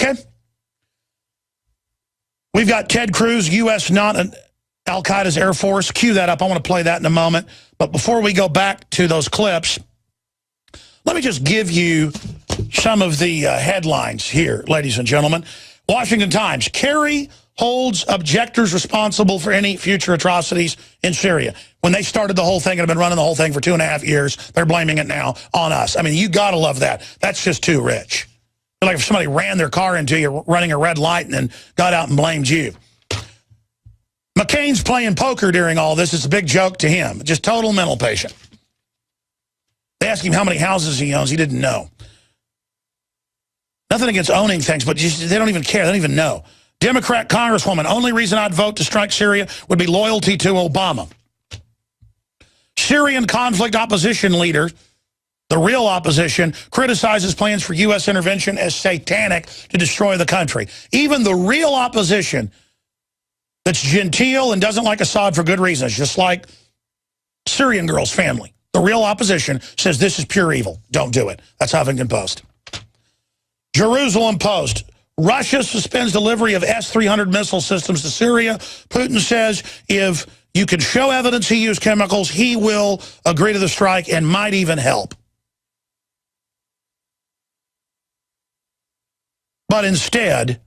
Okay? We've got Ted Cruz, U.S. not Al-Qaeda's Air Force. Cue that up. I want to play that in a moment. But before we go back to those clips, let me just give you some of the headlines here, ladies and gentlemen. Washington Times, Kerry holds objectors responsible for any future atrocities in Syria. When they started the whole thing and have been running the whole thing for 2.5 years, they're blaming it now on us. I mean, you got to love that. That's just too rich. Like if somebody ran their car into you running a red light and then got out and blamed you. McCain's playing poker during all this. It's a big joke to him. Just total mental patient. They asked him how many houses he owns. He didn't know. Nothing against owning things, but just, they don't even care. They don't even know. Democrat Congresswoman, only reason I'd vote to strike Syria would be loyalty to Obama. Syrian conflict opposition leader, the real opposition, criticizes plans for U.S. intervention as satanic to destroy the country. Even the real opposition that's genteel and doesn't like Assad for good reasons, just like Syrian girl's family. The real opposition says this is pure evil. Don't do it. That's Huffington Post. Jerusalem Post. Russia suspends delivery of S-300 missile systems to Syria. Putin says if you can show evidence he used chemicals, he will agree to the strike and might even help. But instead,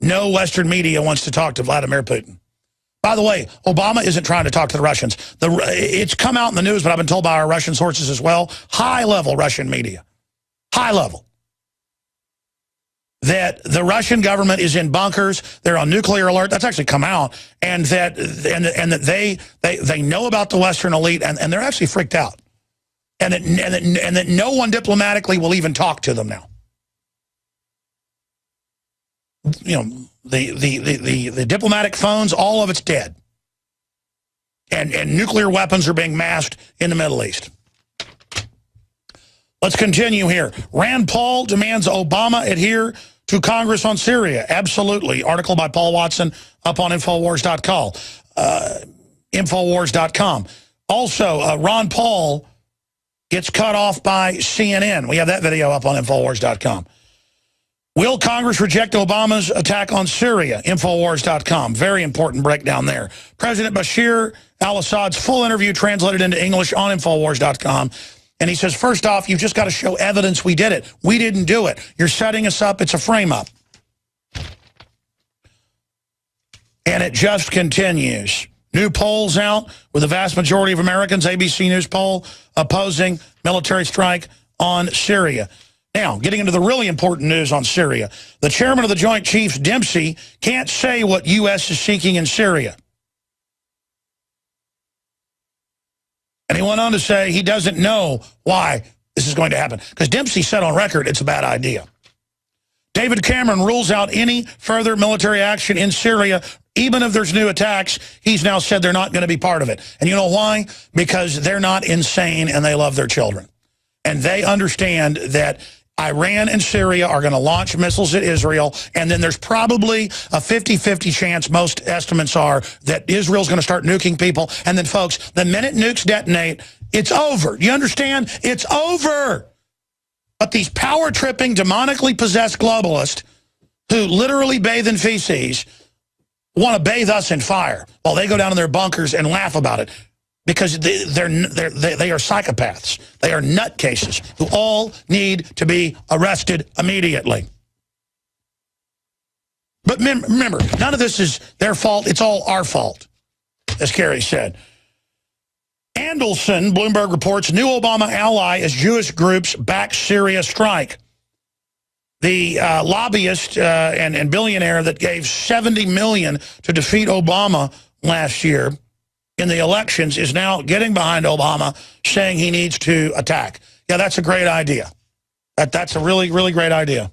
no Western media wants to talk to Vladimir Putin. By the way, Obama isn't trying to talk to the Russians. It's come out in the news, but I've been told by our Russian sources as well, high-level Russian media, high-level, that the Russian government is in bunkers, they're on nuclear alert, that's actually come out, and that they know about the Western elite, and they're actually freaked out, and that no one diplomatically will even talk to them now. You know, the diplomatic phones, all of it's dead. And nuclear weapons are being massed in the Middle East. Let's continue here. Rand Paul demands Obama adhere to Congress on Syria. Absolutely. Article by Paul Watson up on Infowars.com. Infowars.com. Also, Ron Paul gets cut off by CNN. We have that video up on Infowars.com. Will Congress reject Obama's attack on Syria? Infowars.com. Very important breakdown there. President Bashir al-Assad's full interview translated into English on Infowars.com. And he says, first off, you've just got to show evidence we did it. We didn't do it. You're setting us up. It's a frame-up. And it just continues. New polls out with the vast majority of Americans, ABC News poll, opposing military strike on Syria. Now, getting into the really important news on Syria. The chairman of the Joint Chiefs, Dempsey, can't say what U.S. is seeking in Syria. And he went on to say he doesn't know why this is going to happen. Because Dempsey said on record it's a bad idea. David Cameron rules out any further military action in Syria, even if there's new attacks. He's now said they're not going to be part of it. And you know why? Because they're not insane and they love their children. And they understand that Iran and Syria are going to launch missiles at Israel, and then there's probably a 50-50 chance, most estimates are, that Israel's going to start nuking people. And then, folks, the minute nukes detonate, it's over. You understand? It's over. But these power-tripping, demonically possessed globalists who literally bathe in feces want to bathe us in fire while they go down in their bunkers and laugh about it. Because they are psychopaths. They are nutcases who all need to be arrested immediately. But remember, none of this is their fault. It's all our fault, as Kerry said. Andelson, Bloomberg reports, new Obama ally as Jewish groups back Syria strike. The lobbyist and billionaire that gave $70 million to defeat Obama last year in the elections is now getting behind Obama, saying he needs to attack. Yeah, that's a great idea. That's a really, really great idea.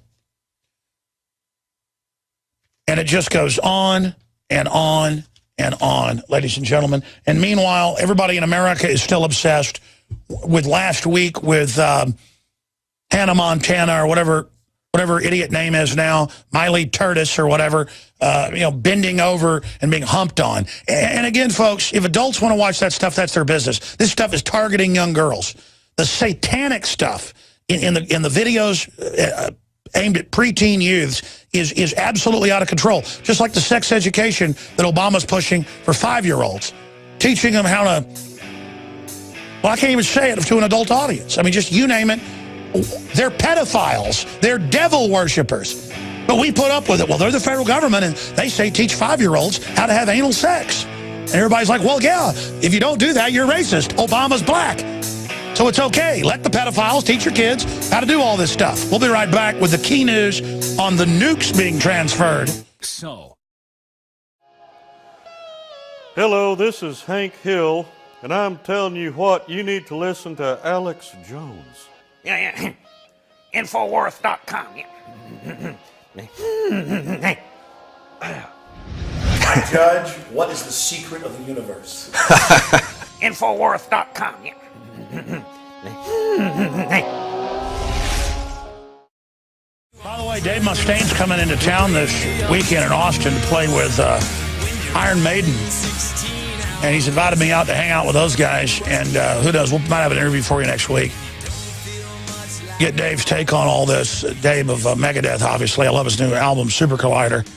And it just goes on and on and on, ladies and gentlemen. And meanwhile, everybody in America is still obsessed with last week with Hannah Montana or whatever idiot name is now, Miley Curtis or whatever, bending over and being humped on. And again, folks, if adults want to watch that stuff, that's their business. This stuff is targeting young girls. The satanic stuff in the videos aimed at preteen youths is absolutely out of control. Just like the sex education that Obama's pushing for 5-year-olds. Teaching them how to, well, I can't even say it to an adult audience. I mean, just you name it. They're pedophiles. They're devil worshippers. But we put up with it. Well, they're the federal government, and they say teach 5-year-olds how to have anal sex. And everybody's like, well, yeah, if you don't do that, you're racist. Obama's black. So it's okay. Let the pedophiles teach your kids how to do all this stuff. We'll be right back with the key news on the nukes being transferred. Hello, this is Hank Hill, and I'm telling you what, you need to listen to Alex Jones. Yeah. Infowars.com. Judge, what is the secret of the universe? Infowars.com. By the way, Dave Mustaine's coming into town this weekend in Austin to play with Iron Maiden. And he's invited me out to hang out with those guys. And who knows, we might have an interview for you next week. Get Dave's take on all this. Dave of Megadeth, obviously. I love his new album, Super Collider.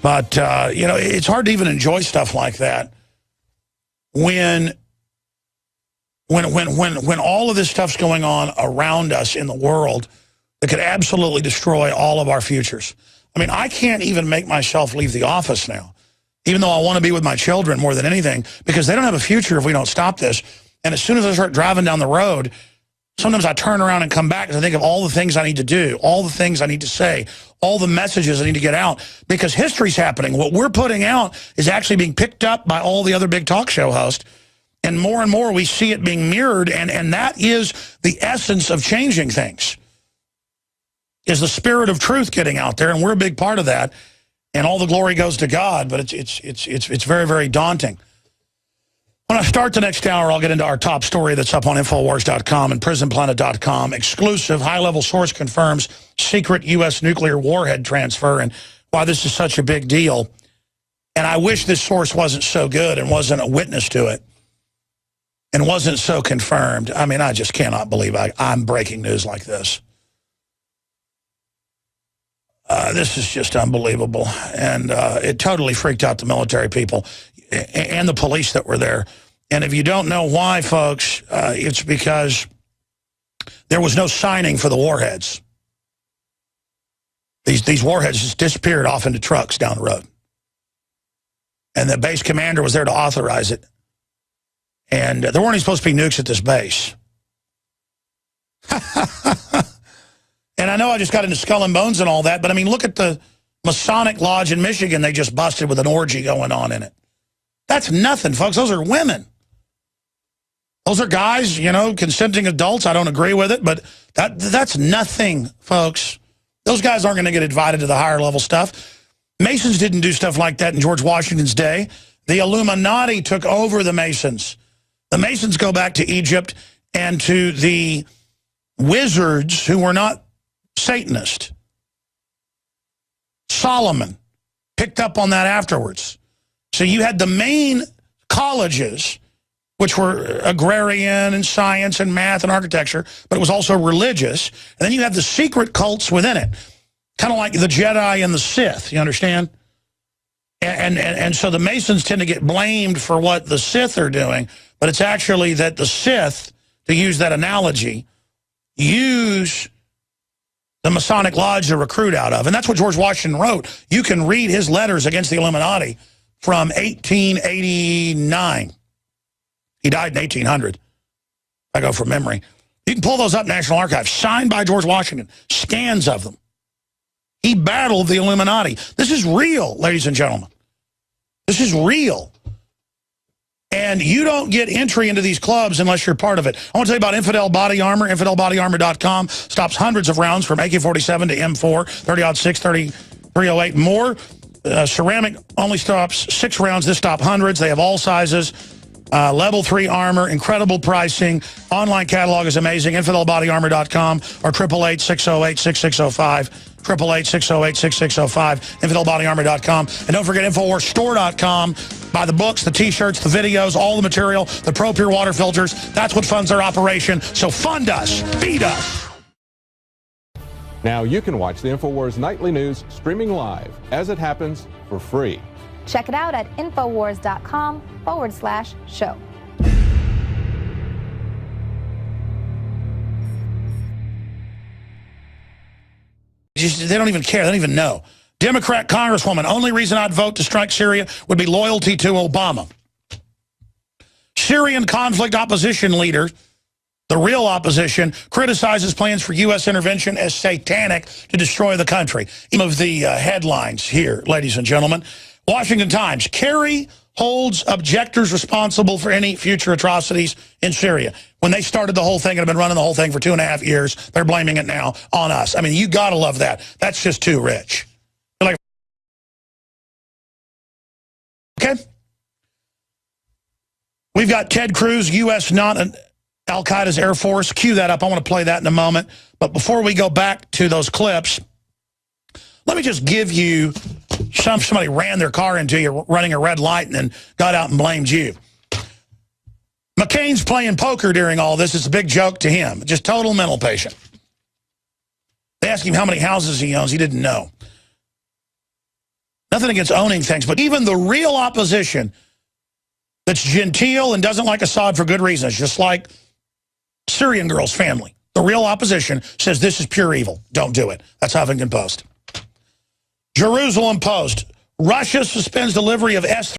But, you know, it's hard to even enjoy stuff like that when all of this stuff's going on around us in the world that could absolutely destroy all of our futures. I mean, I can't even make myself leave the office now, even though I want to be with my children more than anything, because they don't have a future if we don't stop this. And as soon as I start driving down the road, sometimes I turn around and come back and I think of all the things I need to do, all the things I need to say, all the messages I need to get out, because history's happening. What we're putting out is actually being picked up by all the other big talk show hosts. And more we see it being mirrored, and that is the essence of changing things, is the spirit of truth getting out there, and we're a big part of that. And all the glory goes to God, but it's very, very daunting. When I start the next hour, I'll get into our top story that's up on Infowars.com and PrisonPlanet.com. Exclusive, high-level source confirms secret U.S. nuclear warhead transfer and why this is such a big deal. And I wish this source wasn't so good and wasn't a witness to it and wasn't so confirmed. I mean, I just cannot believe I'm breaking news like this. This is just unbelievable. And it totally freaked out the military people and the police that were there. And if you don't know why, folks, it's because there was no signing for the warheads. These warheads just disappeared off into trucks down the road. And the base commander was there to authorize it. And there weren't even supposed to be nukes at this base. And I know I just got into skull and bones and all that, but I mean, look at the Masonic Lodge in Michigan they just busted with an orgy going on in it. That's nothing, folks. Those are women. Those are guys, you know, consenting adults. I don't agree with it, but that's nothing, folks. Those guys aren't going to get invited to the higher level stuff. Masons didn't do stuff like that in George Washington's day. The Illuminati took over the Masons. The Masons go back to Egypt and to the wizards who were not Satanist. Solomon picked up on that afterwards. So you had the main colleges, which were agrarian and science and math and architecture, but it was also religious. And then you have the secret cults within it, kind of like the Jedi and the Sith, you understand? And so the Masons tend to get blamed for what the Sith are doing, but it's actually that the Sith, to use that analogy, use the Masonic Lodge to recruit out of. And that's what George Washington wrote. You can read his letters against the Illuminati from 1889. He died in 1800. I go from memory. You can pull those up, National Archives, signed by George Washington, scans of them. He battled the Illuminati. This is real, ladies and gentlemen. This is real. And you don't get entry into these clubs unless you're part of it. I want to tell you about Infidel Body Armor. InfidelBodyArmor.com stops hundreds of rounds from AK-47 to M4, 30-06, 30-308, more. Ceramic only stops 6 rounds. This stops hundreds. They have all sizes. Level 3 armor, incredible pricing. Online catalog is amazing. InfidelBodyArmor.com or 888-608-6605. 888-608-6605. InfidelBodyArmor.com. And don't forget InfoWarsStore.com. Buy the books, the T-shirts, the videos, all the material, the Pro Pure water filters. That's what funds our operation. So fund us. Feed us. Now you can watch the InfoWars Nightly News streaming live as it happens for free. Check it out at Infowars.com/show. They don't even care. They don't even know. Democrat Congresswoman, only reason I'd vote to strike Syria would be loyalty to Obama. Syrian conflict opposition leader, the real opposition, criticizes plans for U.S. intervention as satanic to destroy the country. Some of the headlines here, ladies and gentlemen. Washington Times, Kerry holds objectors responsible for any future atrocities in Syria. When they started the whole thing and have been running the whole thing for 2.5 years, they're blaming it now on us. I mean, you got to love that. That's just too rich. They're like, okay. We've got Ted Cruz, U.S. not Al-Qaeda's Air Force. Cue that up. I want to play that in a moment. But before we go back to those clips, let me just give you somebody ran their car into you running a red light and then got out and blamed you. McCain's playing poker during all this. It's a big joke to him. Just total mental patient. They asked him how many houses he owns. He didn't know. Nothing against owning things, but even the real opposition that's genteel and doesn't like Assad for good reasons, just like Syrian girl's family. The real opposition says this is pure evil. Don't do it. That's Huffington Post. Jerusalem Post. Russia suspends delivery of S